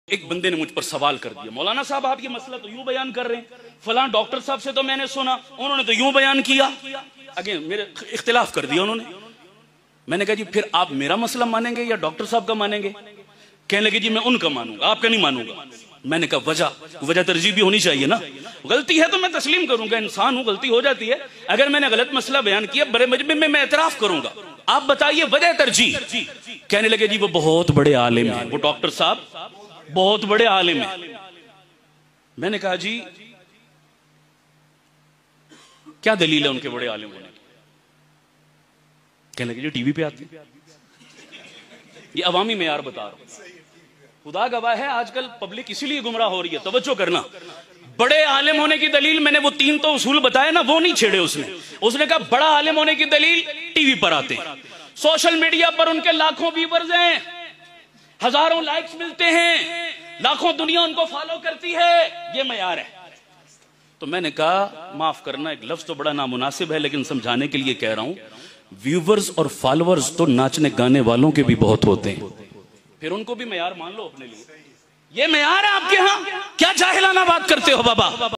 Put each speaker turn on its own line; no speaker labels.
एक बंदे ने मुझ पर सवाल कर दिया, मौलाना साहब आप ये मसला तो यूं बयान कर रहे हैं, फलां डॉक्टर साहब से तो मैंने सुना उन्होंने तो यूं बयान किया। अगेन मेरे इख्तिलाफ कर दिया उन्होंने। मैंने कहा जी फिर आप मेरा मसला मानेंगे या डॉक्टर साहब का मानेंगे? कहने लगे जी मैं उनका मानूंगा, आपका नहीं मानूंगा। मैंने कहा वजह तरजीह भी होनी चाहिए ना। गलती है तो मैं तस्लीम करूंगा, इंसान हूं, गलती हो जाती है। अगर मैंने गलत मसला बयान किया बड़े मजमे में मैं एतराफ करूंगा, आप बताइए वजह तरजीह। कहने लगे जी वो बहुत बड़े आलिम हैं, वो डॉक्टर साहब बहुत बड़े आलिम हैं। मैंने कहा जी क्या दलील है उनके बड़े आलिम होने की? कहने लगे जी टीवी पे आते हैं। ये अवामी मेयार बता रहा हूं, खुदा गवाह है आजकल पब्लिक इसीलिए गुमराह हो रही है। तवज्जो करना, बड़े आलिम होने की दलील मैंने वो 3 तो उसूल बताए ना, वो नहीं छेड़े उसने कहा बड़ा आलिम होने की दलील टीवी पर आते हैं, सोशल मीडिया पर उनके लाखों व्यूअर्स हैं, हजारों लाइक्स मिलते हैं, लाखों दुनिया उनको फॉलो करती है, ये मयार है। तो मैंने कहा माफ करना, एक लफ्ज तो बड़ा नामुनासिब है लेकिन समझाने के लिए कह रहा हूं, व्यूअर्स और फॉलोअर्स तो नाचने गाने वालों के भी बहुत होते हैं, फिर उनको भी मयार मान लो अपने लिए। ये मयार है आपके यहां? क्या जाहिलाना बात करते हो बाबा।